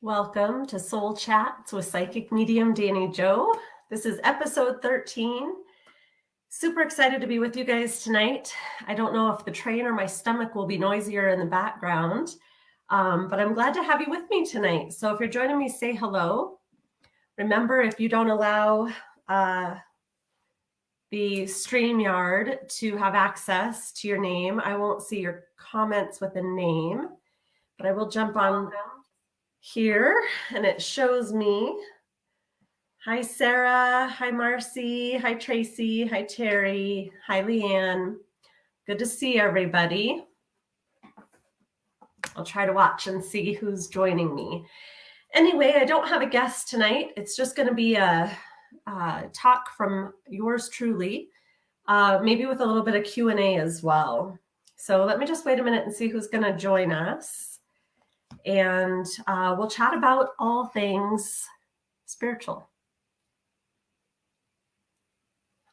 Welcome to Soul Chats with Psychic Medium Dani Jo. This is episode 13. Super excited to be with you guys tonight. I don't know if the train or my stomach will be noisier in the background, but I'm glad to have you with me tonight. So if you're joining me, say hello. Remember, if you don't allow the StreamYard to have access to your name, I won't see your comments with a name, but I will jump on here and it shows me. Hi, Sarah. Hi, Marcy. Hi, Tracy. Hi, Terry. Hi, Leanne. Good to see everybody. I'll try to watch and see who's joining me. Anyway, I don't have a guest tonight. It's just going to be a talk from yours truly, maybe with a little bit of Q&A as well. So let me just wait a minute and see who's going to join us. And we'll chat about all things spiritual.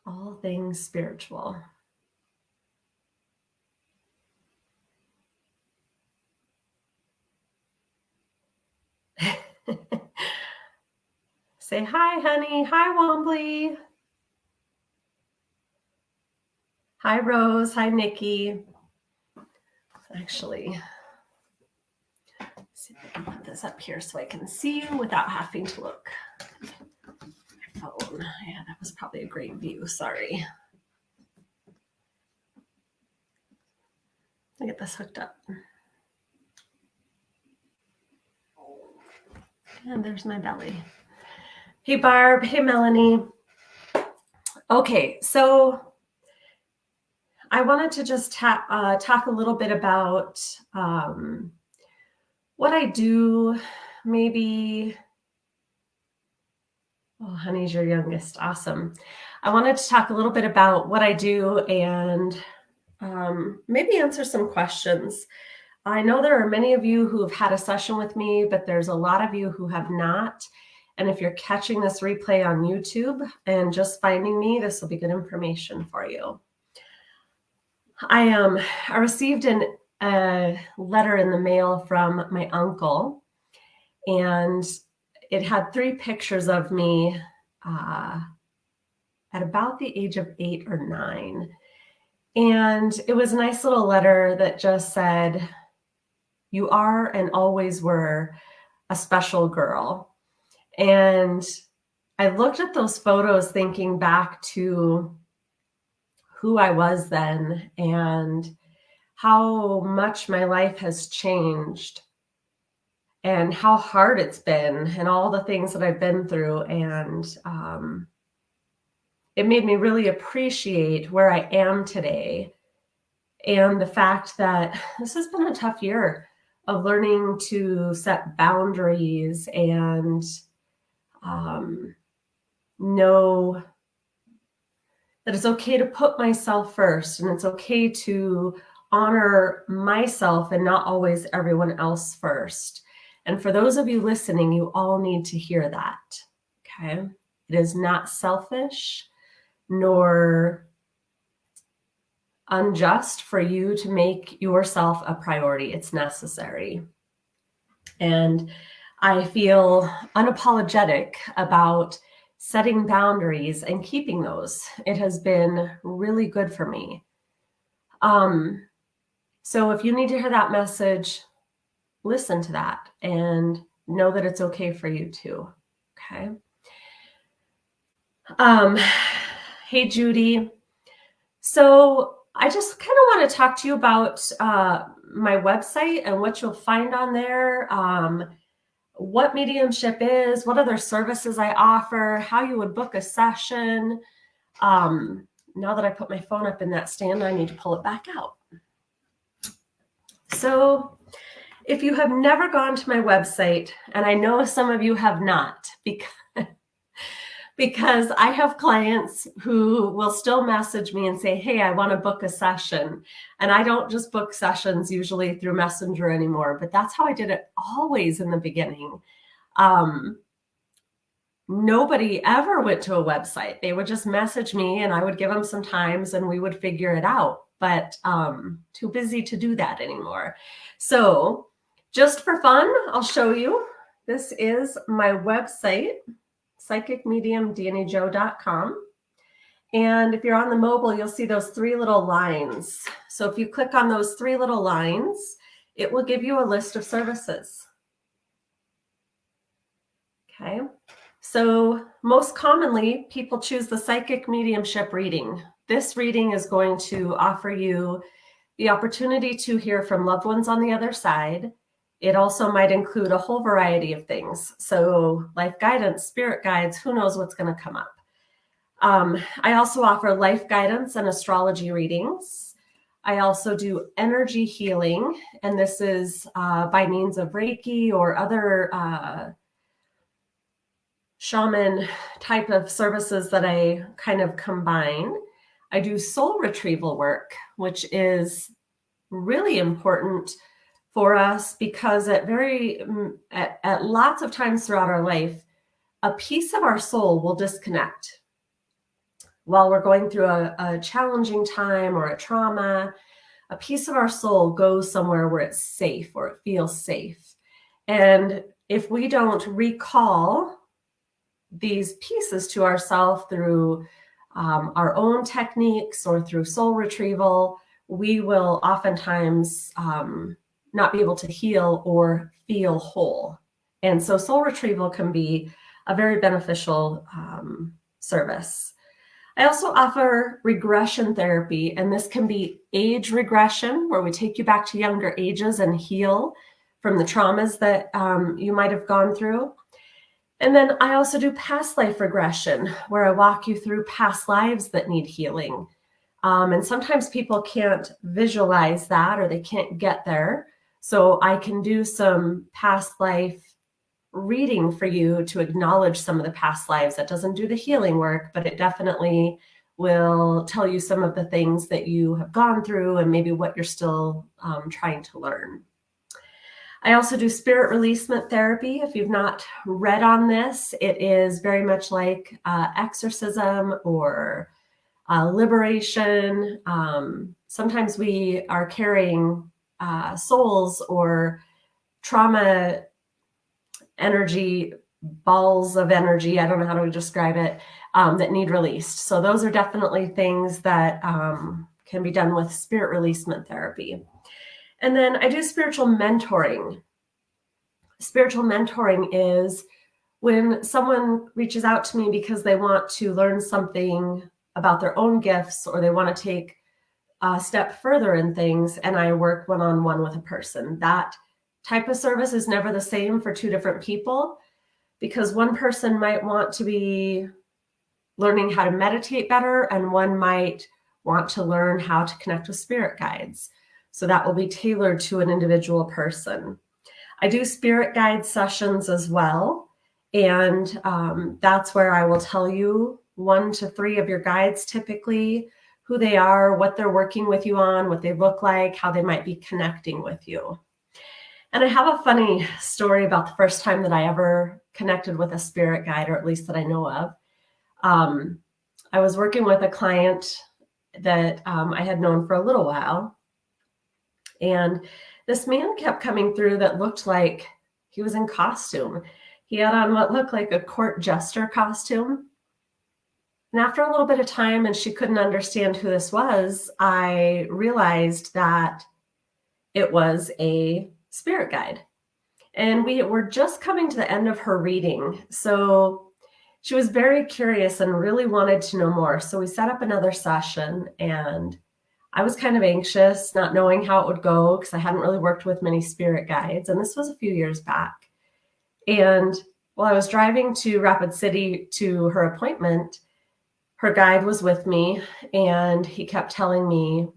All things spiritual. Say hi, honey. Hi, Wombly. Hi, Rose. Hi, Nikki. Actually, see if I can put this up here so I can see you without having to look. Phone. Yeah, that was probably a great view. Sorry. Let me get this hooked up. And there's my belly. Hey, Barb. Hey, Melanie. Okay, so I wanted to just talk a little bit about what I do, maybe. Oh, honey's your youngest. Awesome. I wanted to talk a little bit about what I do and maybe answer some questions. I know there are many of you who have had a session with me, but there's a lot of you who have not. And if you're catching this replay on YouTube and just finding me, this will be good information for you. I received a letter in the mail from my uncle, and it had 3 pictures of me at about the age of 8 or 9. And it was a nice little letter that just said, "You are and always were a special girl." And I looked at those photos thinking back to who I was then and how much my life has changed and how hard it's been and all the things that I've been through. And it made me really appreciate where I am today and the fact that this has been a tough year of learning to set boundaries and know that it's okay to put myself first and it's okay to honor myself and not always everyone else first. And for those of you listening, you all need to hear that, okay? It is not selfish nor unjust for you to make yourself a priority. It's necessary. And I feel unapologetic about setting boundaries and keeping those. It has been really good for me. So if you need to hear that message, listen to that and know that it's okay for you too. Okay. Hey, Judy. So I just kind of want to talk to you about my website and what you'll find on there, what mediumship is, what other services I offer, how you would book a session. Now that I put my phone up in that stand, I need to pull it back out. So if you have never gone to my website, and I know some of you have not, because I have clients who will still message me and say, "Hey, I want to book a session." And I don't just book sessions usually through Messenger anymore, but that's how I did it always in the beginning. Nobody ever went to a website. They would just message me and I would give them some times and we would figure it out, but too busy to do that anymore. So just for fun, I'll show you. this is my website, psychicmediumdanijo.com. And if you're on the mobile, you'll see those three little lines. So if you click on those three little lines, it will give you a list of services. Okay. So most commonly, people choose the psychic mediumship reading. This reading is going to offer you the opportunity to hear from loved ones on the other side. It also might include a whole variety of things. So life guidance, spirit guides, who knows what's going to come up. I also offer life guidance and astrology readings. I also do energy healing, and this is by means of Reiki or other shaman type of services that I kind of combine. I do soul retrieval work, which is really important for us because at lots of times throughout our life, a piece of our soul will disconnect. While we're going through a challenging time or a trauma, a piece of our soul goes somewhere where it's safe or it feels safe. And if we don't recall these pieces to ourselves through our own techniques or through soul retrieval, we will oftentimes not be able to heal or feel whole. And so soul retrieval can be a very beneficial service. I also offer regression therapy, and this can be age regression, where we take you back to younger ages and heal from the traumas that you might have gone through. And then I also do past life regression, where I walk you through past lives that need healing. And sometimes people can't visualize that or they can't get there. So I can do some past life reading for you to acknowledge some of the past lives. That doesn't do the healing work, but it definitely will tell you some of the things that you have gone through and maybe what you're still trying to learn. I also do spirit releasement therapy. If you've not read on this, it is very much like exorcism or liberation. Sometimes we are carrying souls or trauma energy, balls of energy, I don't know how to describe it, that need released. So those are definitely things that can be done with spirit releasement therapy. And then I do spiritual mentoring. Spiritual mentoring is when someone reaches out to me because they want to learn something about their own gifts or they want to take a step further in things, and I work one-on-one with a person. That type of service is never the same for two different people, because one person might want to be learning how to meditate better, and one might want to learn how to connect with spirit guides. So that will be tailored to an individual person. I do spirit guide sessions as well. And that's where I will tell you 1 to 3 of your guides, typically, who they are, what they're working with you on, what they look like, how they might be connecting with you. And I have a funny story about the first time that I ever connected with a spirit guide, or at least that I know of. I was working with a client that I had known for a little while. And this man kept coming through that looked like he was in costume. He had on what looked like a court jester costume. And after a little bit of time, and she couldn't understand who this was, I realized that it was a spirit guide. And we were just coming to the end of her reading. So she was very curious and really wanted to know more. So we set up another session, and I was kind of anxious, not knowing how it would go, because I hadn't really worked with many spirit guides. And this was a few years back. And while I was driving to Rapid City to her appointment, her guide was with me, and he kept telling me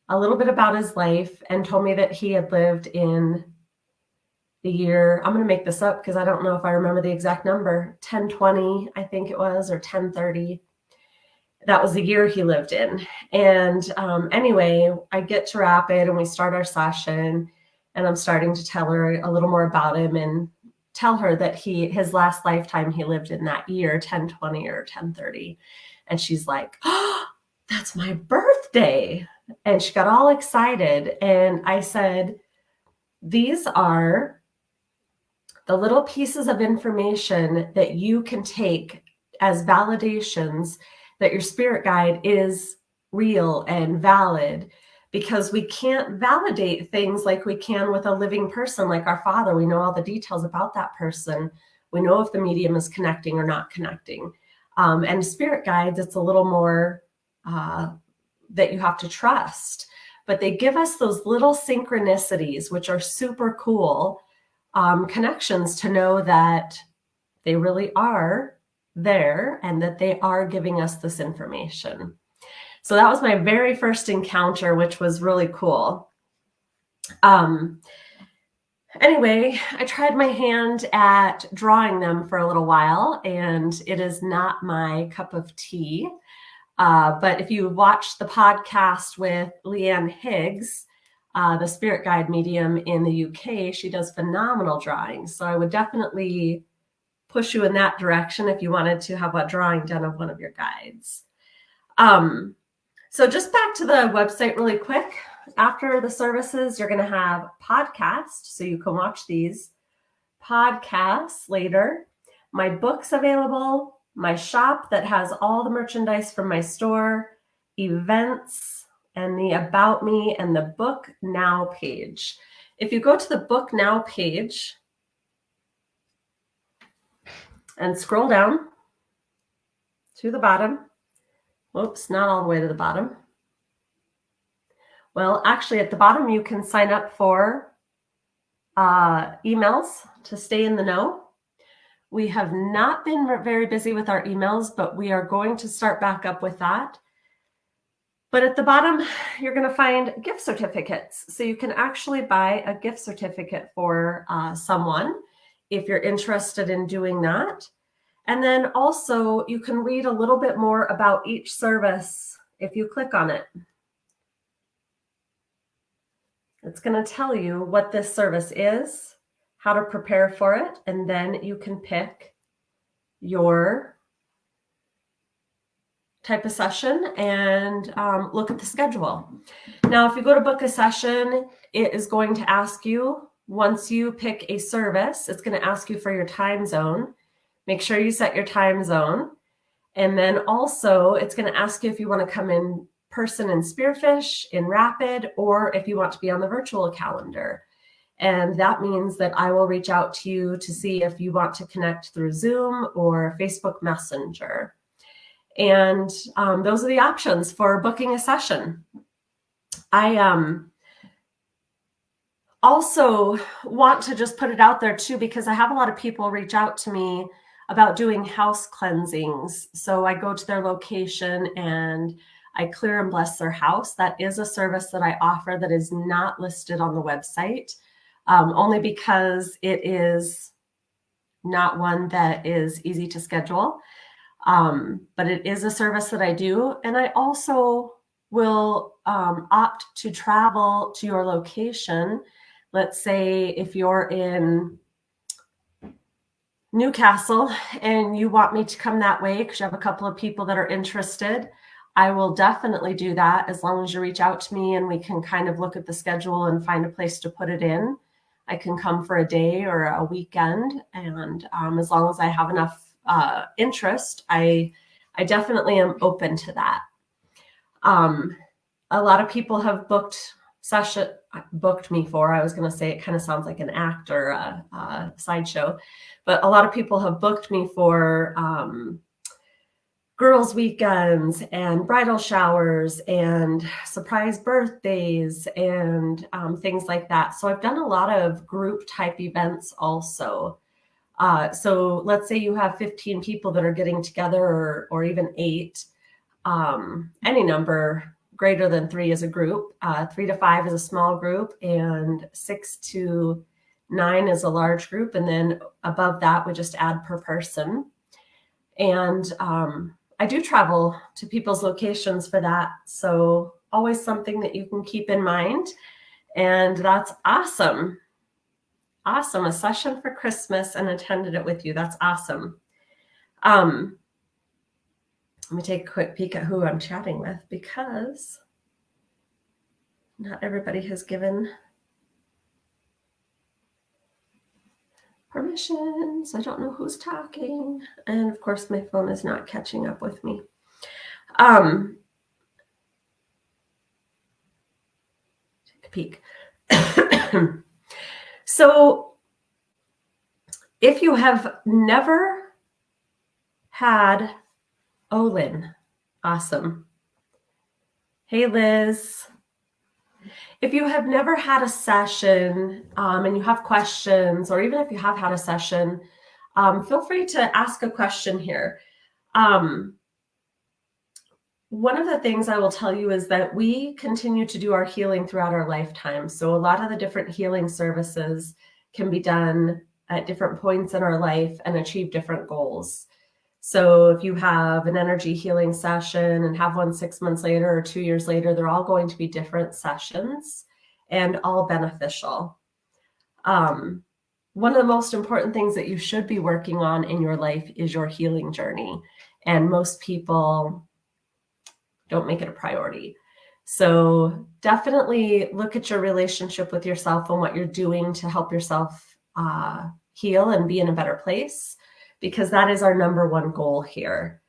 a little bit about his life and told me that he had lived in the year, I'm going to make this up because I don't know if I remember the exact number, 1020, I think it was, or 1030. That was the year he lived in. And anyway, I get to Rapid and we start our session, and I'm starting to tell her a little more about him and tell her that his last lifetime he lived in that year, 1020 or 1030. And she's like, "Oh, that's my birthday." And she got all excited. And I said, these are the little pieces of information that you can take as validations that your spirit guide is real and valid, because we can't validate things like we can with a living person like our father. We know all the details about that person. We know if the medium is connecting or not connecting. And spirit guides, it's a little more that you have to trust. But they give us those little synchronicities, which are super cool connections to know that they really are there and that they are giving us this information. So that was my very first encounter, which was really cool. Anyway, I tried my hand at drawing them for a little while, and it is not my cup of tea. But if you watch the podcast with Leanne Higgs, the spirit guide medium in the UK, she does phenomenal drawings. So I would definitely push you in that direction if you wanted to have a drawing done of one of your guides. So just back to the website really quick. After the services, you're going to have podcasts, so you can watch these podcasts later. My book's available, my shop that has all the merchandise from my store, events, and the About Me and the Book Now page. If you go to the Book Now page and scroll down to the bottom, whoops, not all the way to the bottom. Well, actually at the bottom, you can sign up for emails to stay in the know. We have not been very busy with our emails, but we are going to start back up with that. But at the bottom, you're going to find gift certificates. So you can actually buy a gift certificate for someone if you're interested in doing that. And then also you can read a little bit more about each service if you click on it. It's going to tell you what this service is, how to prepare for it, and then you can pick your type of session and look at the schedule. Now, if you go to book a session, it is going to ask you, once you pick a service, it's going to ask you for your time zone. Make sure you set your time zone. And then also it's going to ask you if you want to come in person in Spearfish, in Rapid, or if you want to be on the virtual calendar. And that means that I will reach out to you to see if you want to connect through Zoom or Facebook Messenger. And those are the options for booking a session. I also want to just put it out there too, because I have a lot of people reach out to me about doing house cleansings. So I go to their location and I clear and bless their house. That is a service that I offer that is not listed on the website, only because it is not one that is easy to schedule. But it is a service that I do. And I also will opt to travel to your location. Let's say if you're in Newcastle and you want me to come that way because you have a couple of people that are interested, I will definitely do that as long as you reach out to me and we can kind of look at the schedule and find a place to put it in. I can come for a day or a weekend, and as long as I have enough interest, I definitely am open to that. A lot of people have booked me for, I was going to say, it kind of sounds like an act or a sideshow, but a lot of people have booked me for girls' weekends and bridal showers and surprise birthdays and things like that. So I've done a lot of group type events also. So let's say you have 15 people that are getting together, or even 8, any number greater than 3 is a group, 3 to 5 is a small group, and 6 to 9 is a large group. And then above that, we just add per person. And I do travel to people's locations for that. So always something that you can keep in mind. And that's awesome. Awesome. A session for Christmas and attended it with you. That's awesome. Let me take a quick peek at who I'm chatting with, because not everybody has given permissions. I don't know who's talking. And of course, my phone is not catching up with me. Take a peek. So if you have never had, oh, Lynn, awesome. Hey, Liz. If you have never had a session and you have questions, or even if you have had a session, feel free to ask a question here. One of the things I will tell you is that we continue to do our healing throughout our lifetime. So a lot of the different healing services can be done at different points in our life and achieve different goals. So if you have an energy healing session and have one 6 months later or 2 years later, they're all going to be different sessions and all beneficial. One of the most important things that you should be working on in your life is your healing journey. And most people don't make it a priority. So definitely look at your relationship with yourself and what you're doing to help yourself heal and be in a better place, because that is our number one goal here.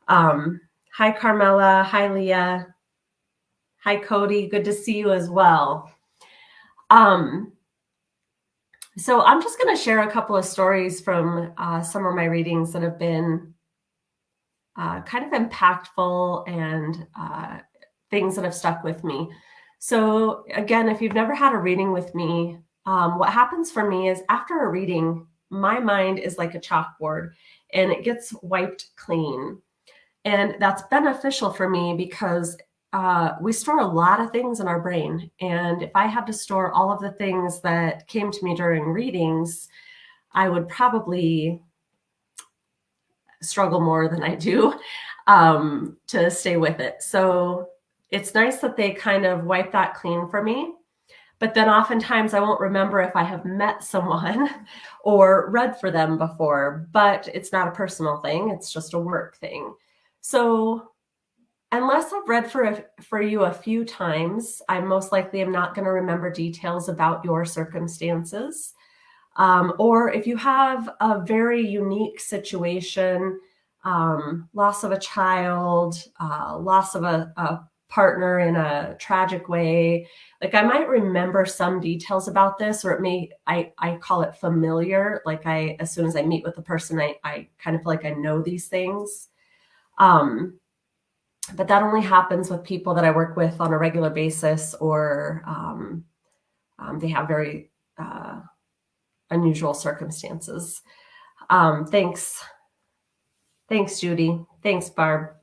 Hi, Carmela. Hi, Leah. Hi, Cody. Good to see you as well. So I'm just going to share a couple of stories from some of my readings that have been kind of impactful and things that have stuck with me. So again, if you've never had a reading with me, what happens for me is after a reading, my mind is like a chalkboard and it gets wiped clean. And that's beneficial for me because we store a lot of things in our brain. And if I had to store all of the things that came to me during readings, I would probably struggle more than I do to stay with it. So it's nice that they kind of wipe that clean for me. But then oftentimes I won't remember if I have met someone or read for them before, but it's not a personal thing. It's just a work thing. So unless I've read for you a few times, I most likely am not going to remember details about your circumstances. Or if you have a very unique situation, loss of a child, loss of a partner in a tragic way, like I might remember some details about this, or it may, I call it familiar. Like as soon as I meet with the person, I kind of feel like I know these things. But that only happens with people that I work with on a regular basis, or they have very unusual circumstances. Thanks, Judy. Thanks, Barb.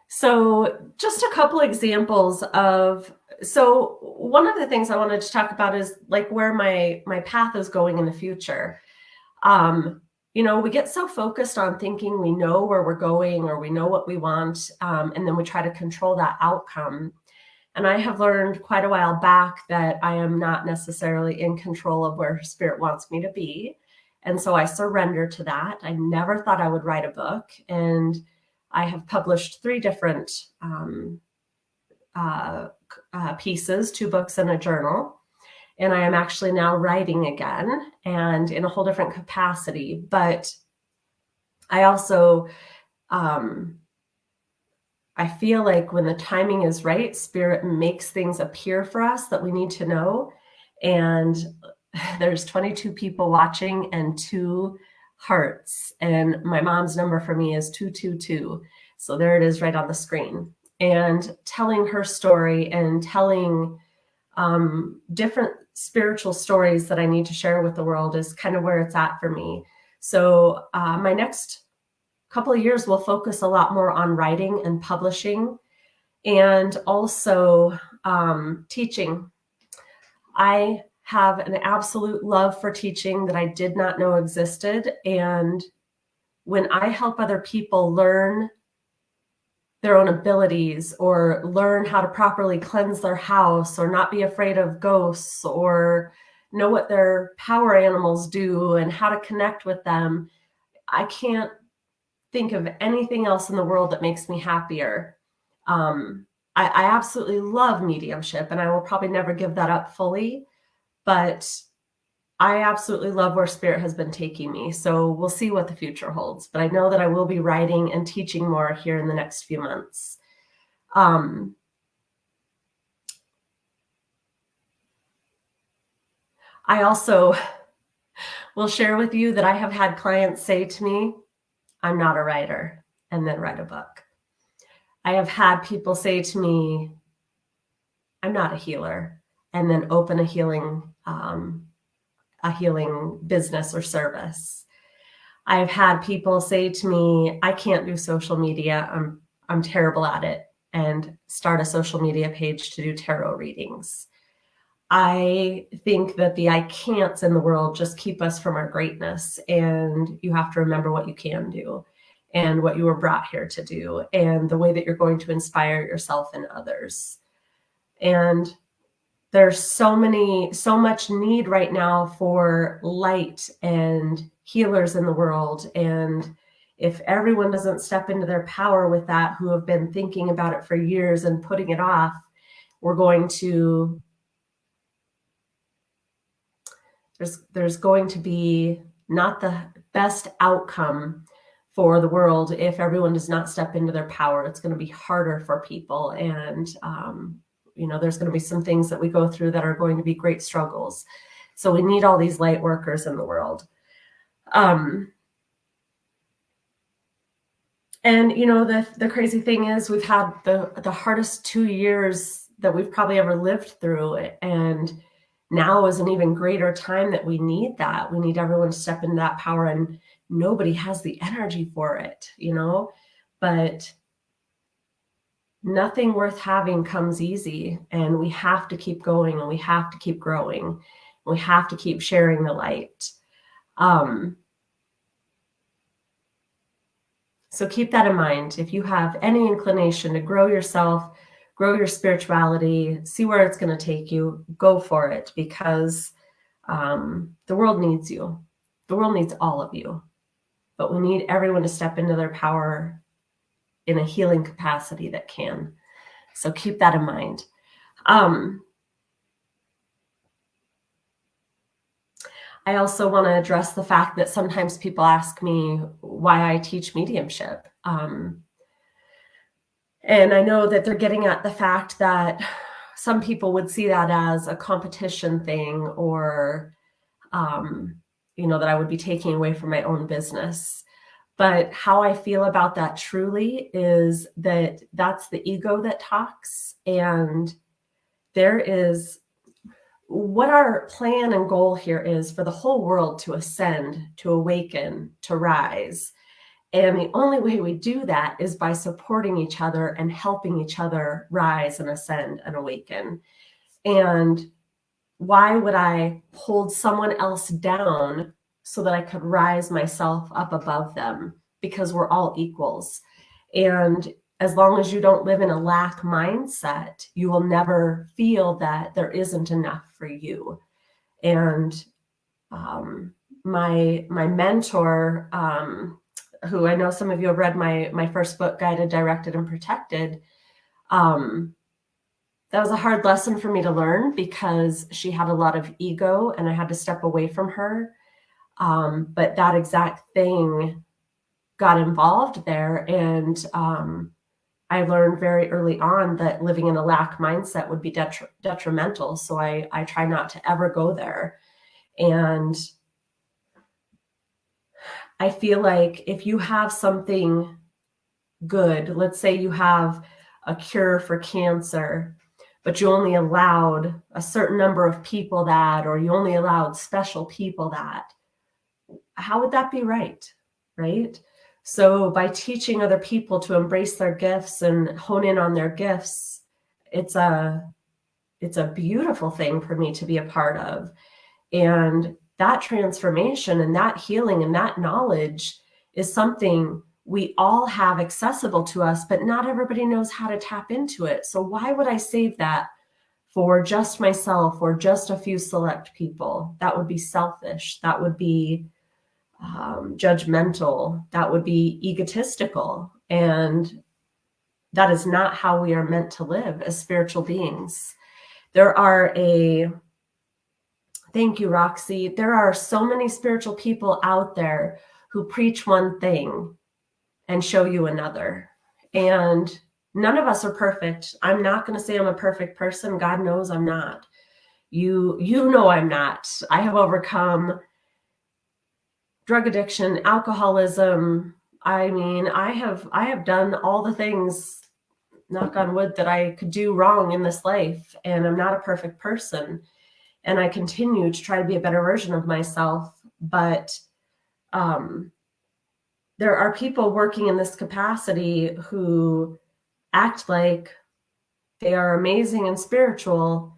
So just a couple examples of, so one of the things I wanted to talk about is like where my path is going in the future. You know, we get so focused on thinking we know where we're going or we know what we want, and then we try to control that outcome. And I have learned quite a while back that I am not necessarily in control of where Spirit wants me to be. And so I surrender to that. I never thought I would write a book. And I have published 3 different pieces, 2 books and a journal. And I am actually now writing again and in a whole different capacity. But I also, I feel like when the timing is right, Spirit makes things appear for us that we need to know. And there's 22 people watching and 2 hearts. And my mom's number for me is 222. So there it is right on the screen. And telling her story and telling different spiritual stories that I need to share with the world is kind of where it's at for me. So my next couple of years will focus a lot more on writing and publishing, and also teaching. I have an absolute love for teaching that I did not know existed. And when I help other people learn their own abilities, or learn how to properly cleanse their house, or not be afraid of ghosts, or know what their power animals do and how to connect with them, I can't think of anything else in the world that makes me happier. I absolutely love mediumship, and I will probably never give that up fully, but I absolutely love where spirit has been taking me. So we'll see what the future holds, but I know that I will be writing and teaching more here in the next few months. I also will share with you that I have had clients say to me, I'm not a writer, and then write a book. I have had people say to me, I'm not a healer, and then open a healing business or service. I've had people say to me, I can't do social media. I'm terrible at it, and start a social media page to do tarot readings. I think that the I can'ts in the world just keep us from our greatness, and you have to remember what you can do and what you were brought here to do and the way that you're going to inspire yourself and others. And there's so much need right now for light and healers in the world. And if everyone doesn't step into their power with that, who have been thinking about it for years and putting it off, there's going to be not the best outcome for the world if everyone does not step into their power. It's going to be harder for people. And, there's going to be some things that we go through that are going to be great struggles. So we need all these light workers in the world. And, the crazy thing is we've had the hardest 2 years that we've probably ever lived through. And now is an even greater time that we need that. We need everyone to step into that power, and nobody has the energy for it, but nothing worth having comes easy, and we have to keep going, and we have to keep growing, and we have to keep sharing the light. So keep that in mind. If you have any inclination to grow yourself, grow your spirituality, see where it's going to take you, go for it, because the world needs you. The world needs all of you, but we need everyone to step into their power in a healing capacity that can. So keep that in mind. I also want to address the fact that sometimes people ask me why I teach mediumship. And I know that they're getting at the fact that some people would see that as a competition thing, or, that I would be taking away from my own business. But how I feel about that truly is that that's the ego that talks. And there is what our plan and goal here is for the whole world to ascend, to awaken, to rise. And the only way we do that is by supporting each other and helping each other rise and ascend and awaken. And why would I hold someone else down so that I could rise myself up above them? Because we're all equals. And as long as you don't live in a lack mindset, you will never feel that there isn't enough for you. And my mentor, who I know some of you have read my first book, Guided, Directed, and Protected, that was a hard lesson for me to learn, because she had a lot of ego and I had to step away from her. But that exact thing got involved there. And I learned very early on that living in a lack mindset would be detrimental. So I try not to ever go there. And I feel like if you have something good, let's say you have a cure for cancer, but you only allowed a certain number of people that, or you only allowed special people that, how would that be right? Right? So by teaching other people to embrace their gifts and hone in on their gifts, it's a beautiful thing for me to be a part of. And that transformation and that healing and that knowledge is something we all have accessible to us, but not everybody knows how to tap into it. So why would I save that for just myself or just a few select people? That would be selfish. That would be judgmental. That would be egotistical. And that is not how we are meant to live as spiritual beings. Thank you, Roxy. There are so many spiritual people out there who preach one thing and show you another. And none of us are perfect. I'm not going to say I'm a perfect person. God knows I'm not. You know I'm not. I have overcome drug addiction, alcoholism. I mean, I have done all the things, knock on wood, that I could do wrong in this life. And I'm not a perfect person. And I continue to try to be a better version of myself. But there are people working in this capacity who act like they are amazing and spiritual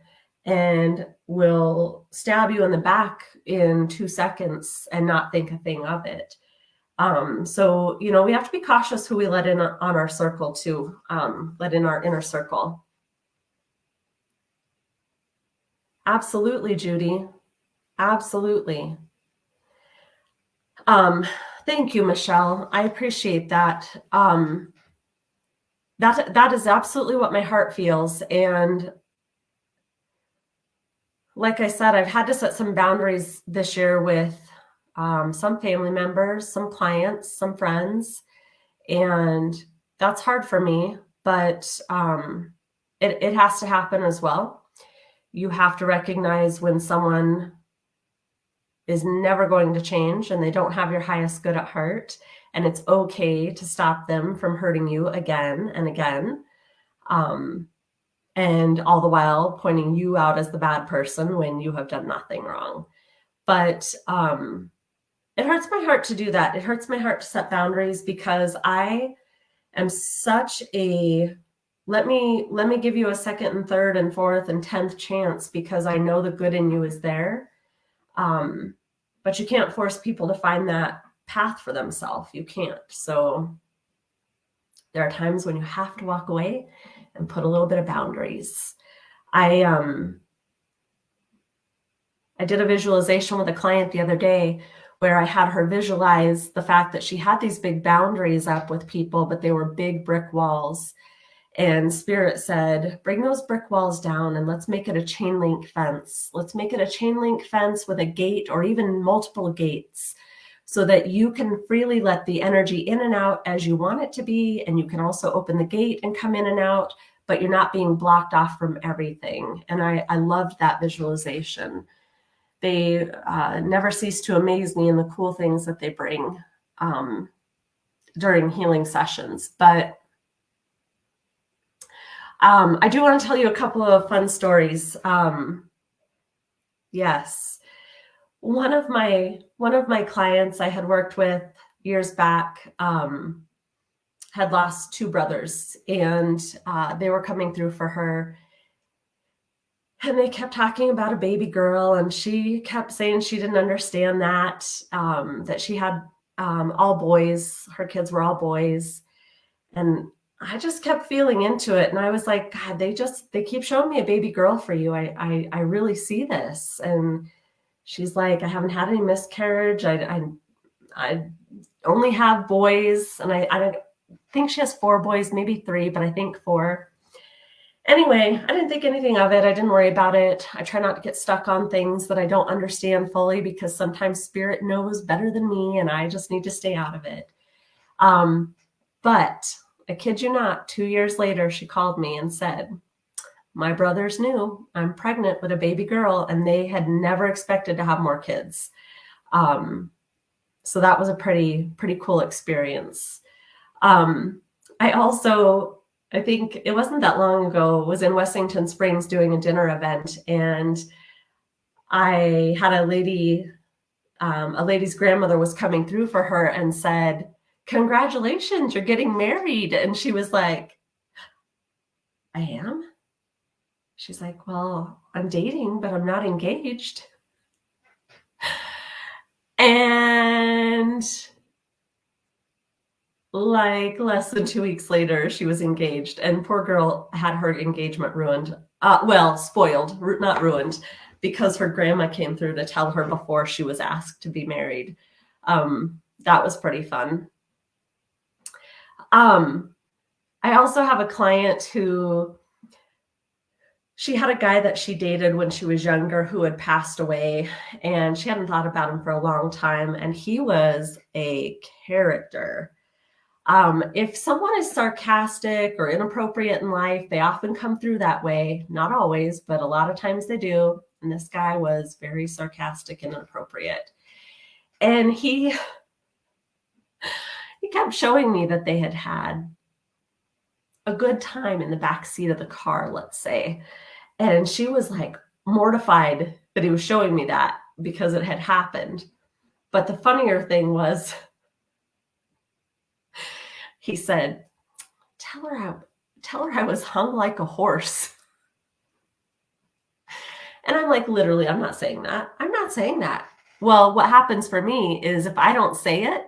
and will stab you in the back in 2 seconds and not think a thing of it. So, we have to be cautious who we let in on our circle too, let in our inner circle. Absolutely, Judy. Absolutely. Thank you, Michelle. I appreciate that. That is absolutely what my heart feels. And like I said, I've had to set some boundaries this year with some family members, some clients, some friends, and that's hard for me, but it has to happen as well. You have to recognize when someone is never going to change and they don't have your highest good at heart, and it's okay to stop them from hurting you again and again. And all the while pointing you out as the bad person when you have done nothing wrong. But it hurts my heart to do that. It hurts my heart to set boundaries because I am such a, let me give you a second and third and fourth and 10th chance because I know the good in you is there. But you can't force people to find that path for themselves. You can't. So there are times when you have to walk away and put a little bit of boundaries. I did a visualization with a client the other day where I had her visualize the fact that she had these big boundaries up with people, but they were big brick walls. And Spirit said, bring those brick walls down and let's make it a chain link fence. Let's make it a chain link fence with a gate or even multiple gates so that you can freely let the energy in and out as you want it to be. And you can also open the gate and come in and out, but you're not being blocked off from everything. And I loved that visualization. They never cease to amaze me in the cool things that they bring during healing sessions. But I do want to tell you a couple of fun stories. Yes. One of my clients I had worked with years back had lost 2 brothers, and they were coming through for her. And they kept talking about a baby girl, and she kept saying she didn't understand that she had all boys. Her kids were all boys. And I just kept feeling into it. And I was like, God, they keep showing me a baby girl for you. I really see this. And she's like, I haven't had any miscarriage. I only have boys. And I don't think she has 4 boys, maybe 3, but I think 4. Anyway, I didn't think anything of it. I didn't worry about it. I try not to get stuck on things that I don't understand fully because sometimes Spirit knows better than me and I just need to stay out of it. But I kid you not, 2 years later, she called me and said, my brothers knew I'm pregnant with a baby girl and they had never expected to have more kids. So that was a pretty cool experience. I think it wasn't that long ago, was in Wessington Springs doing a dinner event, and I had a lady's grandmother was coming through for her and said, congratulations, you're getting married. And she was like, I am? She's like, well, I'm dating, but I'm not engaged. And like less than 2 weeks later, she was engaged, and poor girl had her engagement ruined. Spoiled, not ruined, because her grandma came through to tell her before she was asked to be married. That was pretty fun. I also have a client who, she had a guy that she dated when she was younger who had passed away, and she hadn't thought about him for a long time, and he was a character. If someone is sarcastic or inappropriate in life, they often come through that way. Not always, but a lot of times they do. And this guy was very sarcastic and inappropriate. And he kept showing me that they had had a good time in the back seat of the car, let's say. And she was like mortified that he was showing me that because it had happened. But the funnier thing was, he said, tell her I was hung like a horse. And I'm like, literally, I'm not saying that. I'm not saying that. Well, what happens for me is if I don't say it,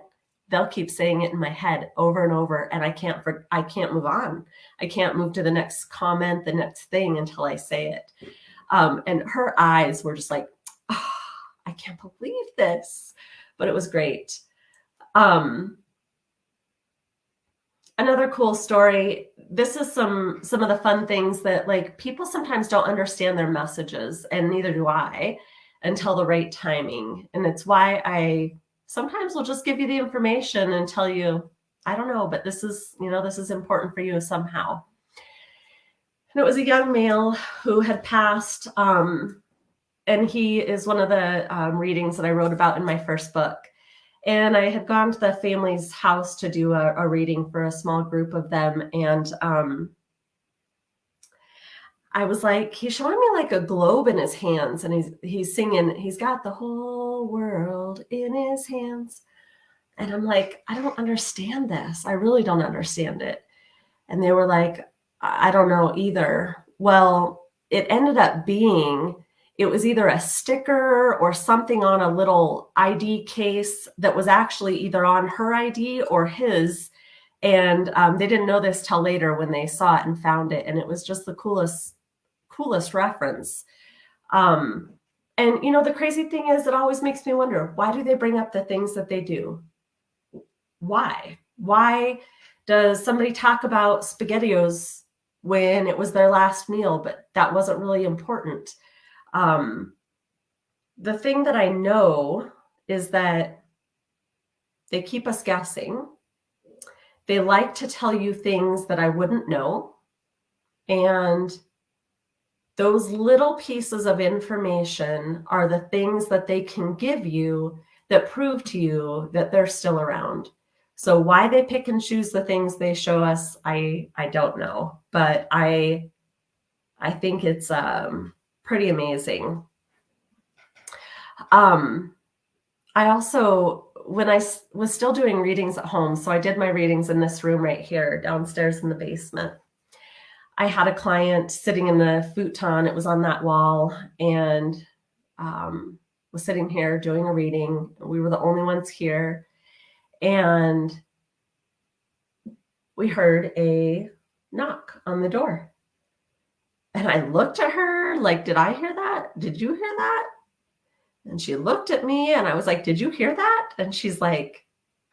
they'll keep saying it in my head over and over, and I can't move on. I can't move to the next comment, the next thing until I say it. And her eyes were just like, oh, I can't believe this, but it was great. Another cool story. This is some of the fun things that, like, people sometimes don't understand their messages, and neither do I until the right timing. And it's why I sometimes will just give you the information and tell you, I don't know, but this is important for you somehow. And it was a young male who had passed, and he is one of the readings that I wrote about in my first book. And I had gone to the family's house to do a reading for a small group of them. And I was like, he's showing me like a globe in his hands, and he's singing, he's got the whole world in his hands. And I'm like, I don't understand this. I really don't understand it. And they were like, I don't know either. Well, it ended up being, it was either a sticker or something on a little ID case that was actually either on her ID or his. And they didn't know this till later when they saw it and found it. And it was just the coolest reference. And the crazy thing is, it always makes me wonder, why do they bring up the things that they do? Why does somebody talk about SpaghettiOs when it was their last meal, but that wasn't really important? The thing that I know is that they keep us guessing. They like to tell you things that I wouldn't know. And those little pieces of information are the things that they can give you that prove to you that they're still around. So why they pick and choose the things they show us, I don't know. But I think it's pretty amazing. I also, when I was still doing readings at home, so I did my readings in this room right here downstairs in the basement. I had a client sitting in the futon. It was on that wall, and was sitting here doing a reading. We were the only ones here, and we heard a knock on the door. And I looked at her like, did I hear that? Did you hear that? And she looked at me, and I was like, did you hear that? And she's like,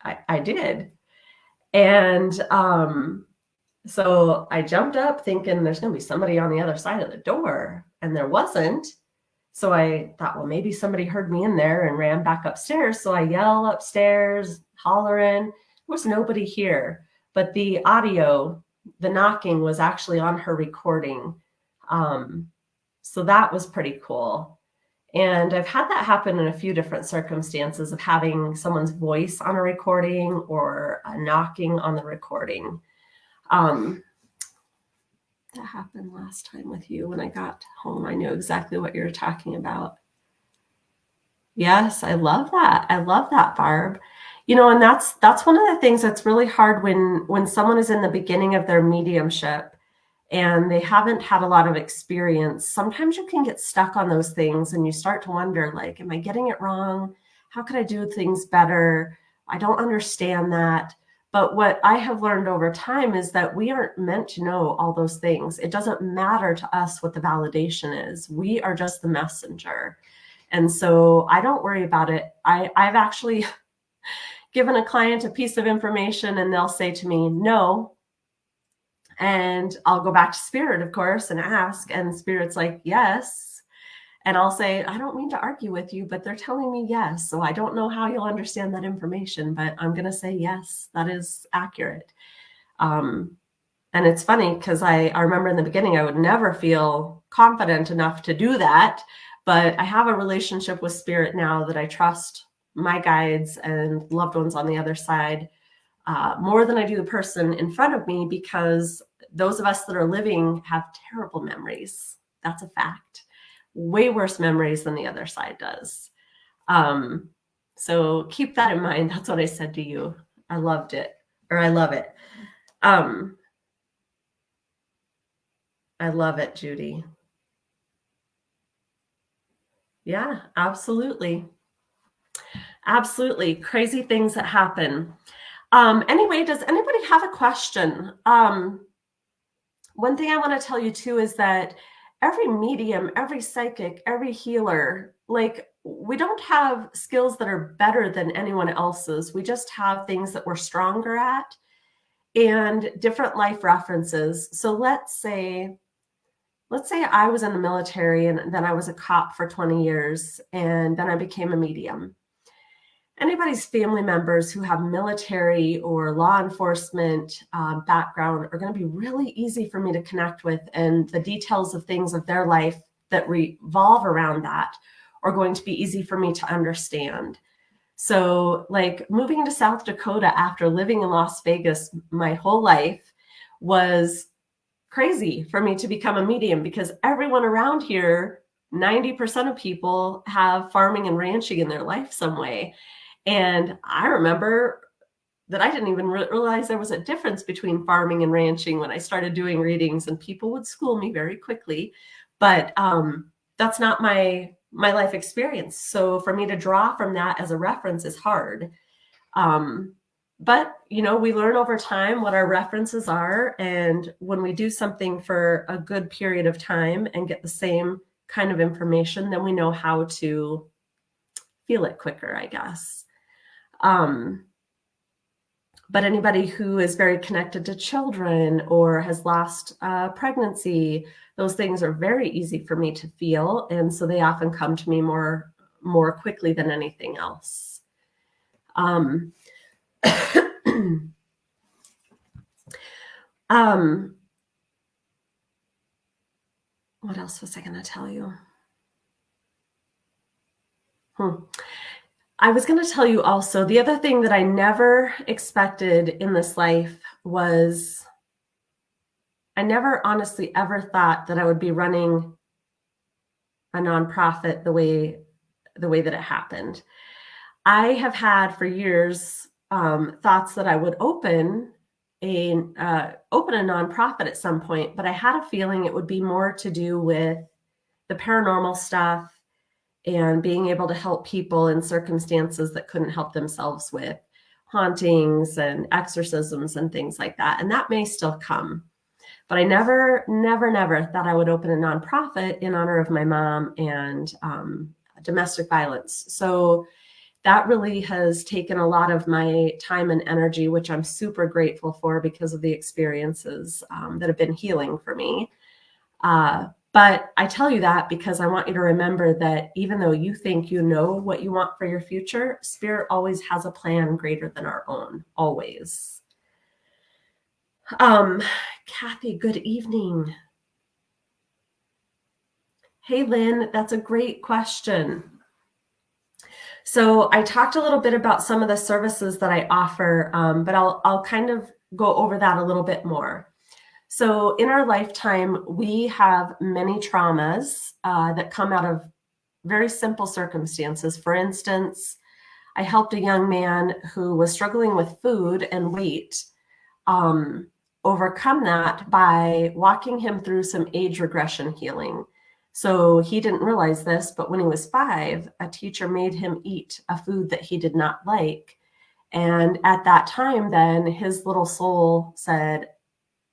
I did. And so I jumped up thinking there's going to be somebody on the other side of the door, and there wasn't. So I thought, well, maybe somebody heard me in there and ran back upstairs. So I yell upstairs, hollering. There was nobody here, but the audio, the knocking, was actually on her recording. So that was pretty cool. And I've had that happen in a few different circumstances of having someone's voice on a recording or a knocking on the recording. That happened last time with you when I got home. I knew exactly what you were talking about. Yes, I love that. I love that, Barb. And that's one of the things that's really hard when someone is in the beginning of their mediumship and they haven't had a lot of experience. Sometimes you can get stuck on those things and you start to wonder, like, am I getting it wrong? How could I do things better? I don't understand that. But what I have learned over time is that we aren't meant to know all those things. It doesn't matter to us what the validation is. We are just the messenger. And so I don't worry about it. I've actually given a client a piece of information and they'll say to me, no, And I'll go back to Spirit, of course, and ask, and Spirit's like, yes. And I'll say, I don't mean to argue with you, but they're telling me yes. So I don't know how you'll understand that information, but I'm going to say yes, that is accurate. And it's funny because I remember in the beginning, I would never feel confident enough to do that. But I have a relationship with Spirit now that I trust my guides and loved ones on the other side more than I do the person in front of me, because those of us that are living have terrible memories. That's a fact. Way worse memories than the other side does. So keep that in mind. That's what I said to you. I loved it, or I love it. I love it, Judy. Yeah, absolutely. Absolutely. Crazy things that happen. Anyway, does anybody have a question? One thing I want to tell you too is that every medium, every psychic, every healer, like, we don't have skills that are better than anyone else's. We just have things that we're stronger at and different life references. So let's say I was in the military and then I was a cop for 20 years and then I became a medium. Anybody's family members who have military or law enforcement background are going to be really easy for me to connect with, and the details of things of their life that revolve around that are going to be easy for me to understand. So, like, moving to South Dakota after living in Las Vegas my whole life was crazy for me to become a medium, because everyone around here, 90% of people have farming and ranching in their life some way. And I remember that I didn't even realize there was a difference between farming and ranching when I started doing readings, and people would school me very quickly. But that's not my life experience. So for me to draw from that as a reference is hard. But, you know, we learn over time what our references are. And when we do something for a good period of time and get the same kind of information, then we know how to feel it quicker, I guess. But anybody who is very connected to children or has lost pregnancy, those things are very easy for me to feel. And so they often come to me more quickly than anything else. What else was I going to tell you? I was going to tell you also, the other thing that I never expected in this life was, I never honestly ever thought that I would be running a nonprofit the way that it happened. I have had for years thoughts that I would open a nonprofit at some point, but I had a feeling it would be more to do with the paranormal stuff and being able to help people in circumstances that couldn't help themselves, with hauntings and exorcisms and things like that. And that may still come. But I never thought I would open a nonprofit in honor of my mom and domestic violence. So that really has taken a lot of my time and energy, which I'm super grateful for because of the experiences that have been healing for me. But I tell you that because I want you to remember that even though you think you know what you want for your future, Spirit always has a plan greater than our own, always. Kathy, good evening. Hey, Lynn, that's a great question. So I talked a little bit about some of the services that I offer, but I'll kind of go over that a little bit more. So in our lifetime, we have many traumas that come out of very simple circumstances. For instance, I helped a young man who was struggling with food and weight overcome that by walking him through some age regression healing. So he didn't realize this, but when he was 5, a teacher made him eat a food that he did not like. And at that time, then his little soul said,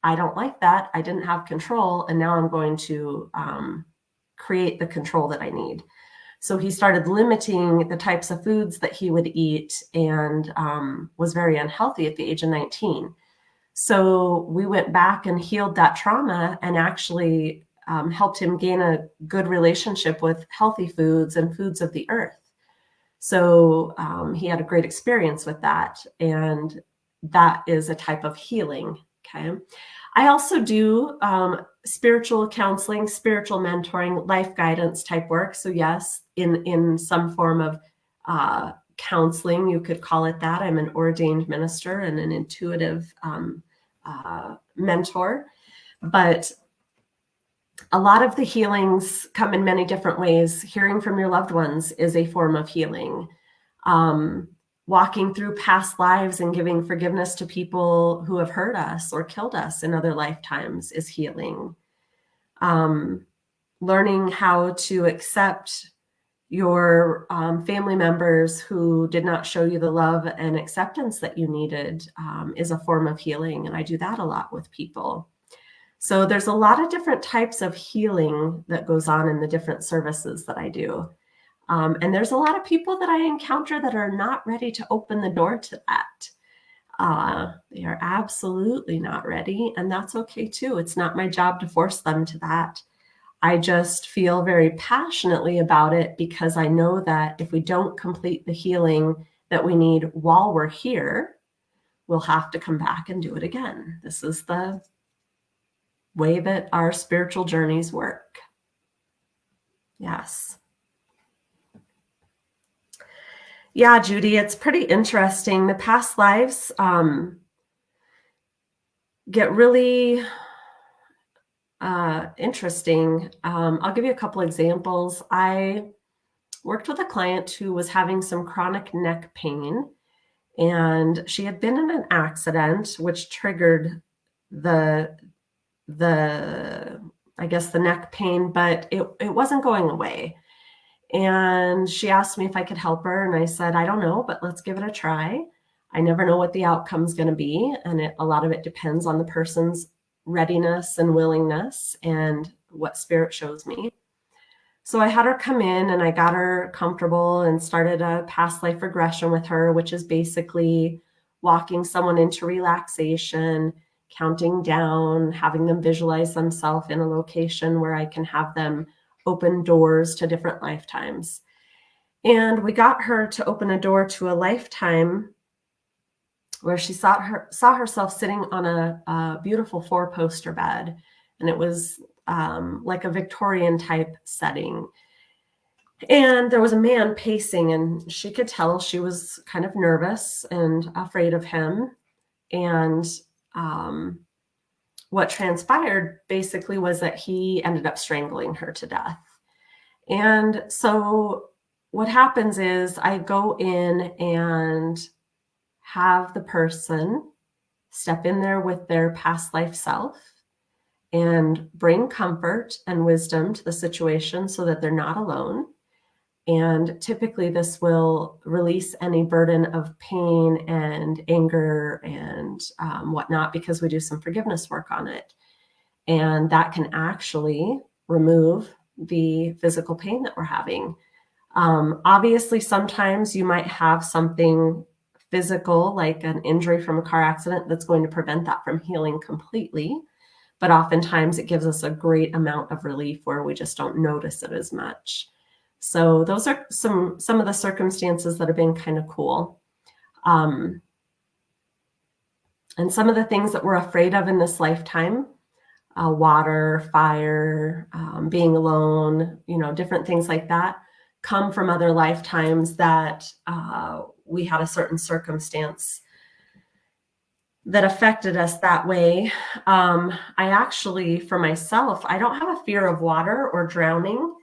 I don't like that. I didn't have control. And now I'm going to create the control that I need. So he started limiting the types of foods that he would eat and was very unhealthy at the age of 19. So we went back and healed that trauma and actually helped him gain a good relationship with healthy foods and foods of the earth. So he had a great experience with that. And that is a type of healing. Okay. I also do spiritual counseling, spiritual mentoring, life guidance type work. So yes, in some form of counseling, you could call it that. I'm an ordained minister and an intuitive mentor. But a lot of the healings come in many different ways. Hearing from your loved ones is a form of healing. Walking through past lives and giving forgiveness to people who have hurt us or killed us in other lifetimes is healing. Learning how to accept your family members who did not show you the love and acceptance that you needed is a form of healing. And I do that a lot with people. So there's a lot of different types of healing that goes on in the different services that I do. And there's a lot of people that I encounter that are not ready to open the door to that. They are absolutely not ready, and that's okay too. It's not my job to force them to that. I just feel very passionately about it because I know that if we don't complete the healing that we need while we're here, we'll have to come back and do it again. This is the way that our spiritual journeys work. Yes. Yeah, Judy, it's pretty interesting. The past lives get really interesting. I'll give you a couple examples. I worked with a client who was having some chronic neck pain, and she had been in an accident, which triggered the I guess the neck pain, but it wasn't going away. And she asked me if I could help her. And I said, I don't know, but let's give it a try. I never know what the outcome's going to be. And a lot of it depends on the person's readiness and willingness and what spirit shows me. So I had her come in and I got her comfortable and started a past life regression with her, which is basically walking someone into relaxation, counting down, having them visualize themselves in a location where I can have them open doors to different lifetimes. And we got her to open a door to a lifetime where she saw herself sitting on a beautiful 4-poster bed. And it was like a Victorian type setting. And there was a man pacing, and she could tell she was kind of nervous and afraid of him. And what transpired basically was that he ended up strangling her to death. And so what happens is I go in and have the person step in there with their past life self and bring comfort and wisdom to the situation so that they're not alone. And typically this will release any burden of pain and anger and whatnot, because we do some forgiveness work on it. And that can actually remove the physical pain that we're having. Obviously, sometimes you might have something physical, like an injury from a car accident, that's going to prevent that from healing completely. But oftentimes it gives us a great amount of relief where we just don't notice it as much. So those are some of the circumstances that have been kind of cool. And some of the things that we're afraid of in this lifetime, water, fire, being alone, different things like that, come from other lifetimes that we had a certain circumstance that affected us that way. I actually, for myself, I don't have a fear of water or drowning.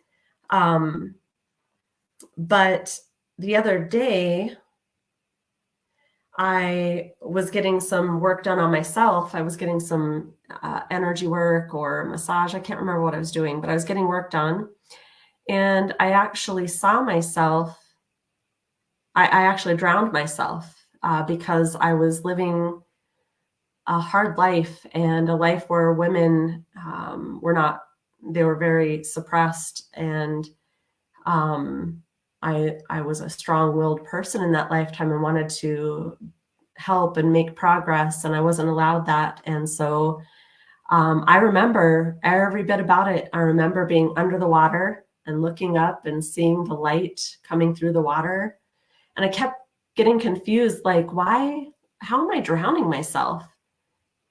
But the other day, I was getting some work done on myself. I was getting some energy work or massage. I can't remember what I was doing, but I was getting work done. And I actually saw myself, I actually drowned myself because I was living a hard life, and a life where women they were very suppressed. And I was a strong-willed person in that lifetime and wanted to help and make progress, and I wasn't allowed that. And so I remember every bit about it. I remember being under the water and looking up and seeing the light coming through the water. And I kept getting confused, like, how am I drowning myself?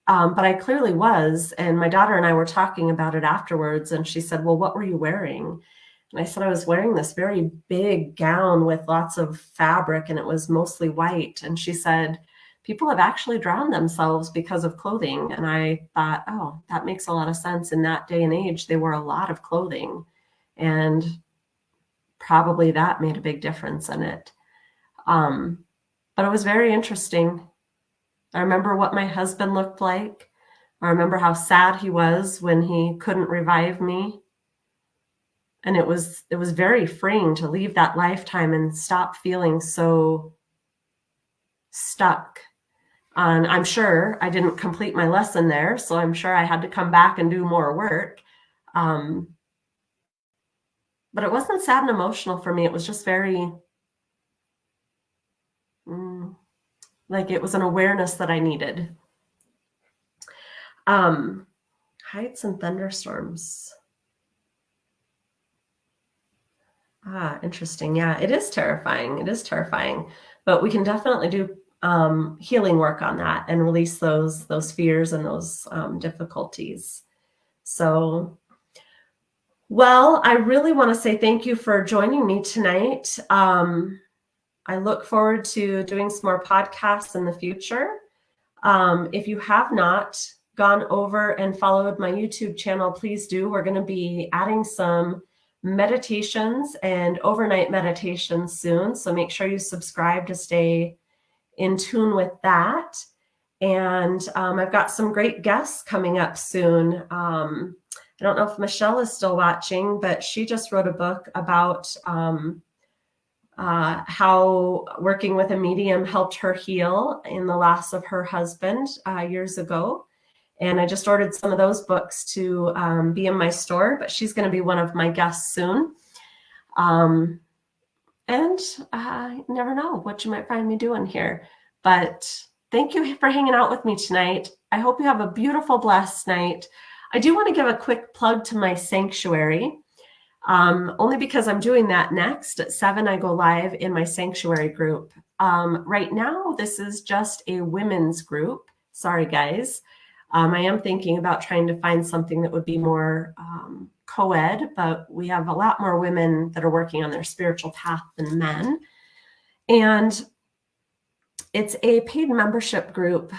But I clearly was. And my daughter and I were talking about it afterwards. And she said, well, what were you wearing? And I said, I was wearing this very big gown with lots of fabric, and it was mostly white. And she said, people have actually drowned themselves because of clothing. And I thought, oh, that makes a lot of sense. In that day and age, they wore a lot of clothing. And probably that made a big difference in it. But it was very interesting. I remember what my husband looked like. I remember how sad he was when he couldn't revive me. And it was very freeing to leave that lifetime and stop feeling so stuck. And I'm sure I didn't complete my lesson there, so I'm sure I had to come back and do more work. But it wasn't sad and emotional for me. It was just very, like it was an awareness that I needed. Heights and thunderstorms. Interesting. Yeah, it is terrifying. It is terrifying. But we can definitely do healing work on that and release those fears and those difficulties. So, well, I really want to say thank you for joining me tonight. I look forward to doing some more podcasts in the future. If you have not gone over and followed my YouTube channel, please do. We're going to be adding some meditations and overnight meditations soon. So make sure you subscribe to stay in tune with that. And I've got some great guests coming up soon. I don't know if Michelle is still watching, but she just wrote a book about how working with a medium helped her heal in the loss of her husband years ago. And I just ordered some of those books to be in my store, but she's going to be one of my guests soon. And I never know what you might find me doing here. But thank you for hanging out with me tonight. I hope you have a beautiful, blessed night. I do want to give a quick plug to my sanctuary, only because I'm doing that next. At 7, I go live in my sanctuary group. Right now, this is just a women's group. Sorry, guys. I am thinking about trying to find something that would be more co-ed, but we have a lot more women that are working on their spiritual path than men. And it's a paid membership group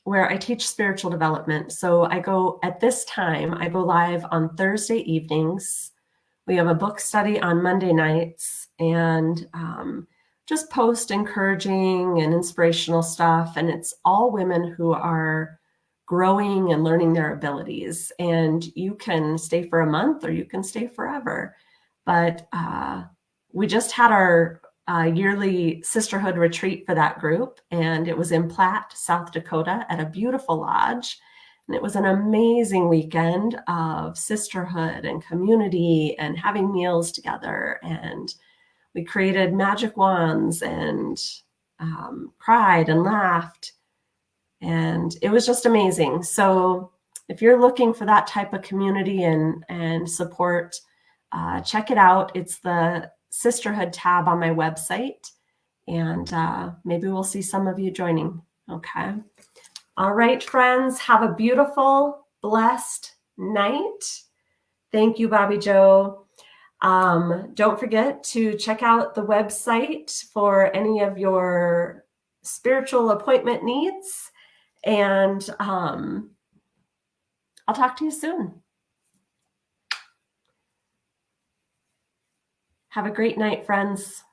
where I teach spiritual development. So at this time, I go live on Thursday evenings. We have a book study on Monday nights, and just post encouraging and inspirational stuff. And it's all women who are growing and learning their abilities. And you can stay for a month or you can stay forever. But we just had our yearly sisterhood retreat for that group, and it was in Platte, South Dakota at a beautiful lodge. And it was an amazing weekend of sisterhood and community and having meals together. And we created magic wands and cried and laughed. And it was just amazing. So if you're looking for that type of community and support, check it out. It's the Sisterhood tab on my website. And maybe we'll see some of you joining. Okay. All right, friends. Have a beautiful, blessed night. Thank you, Bobby Jo. Don't forget to check out the website for any of your spiritual appointment needs. And I'll talk to you soon. Have a great night, friends.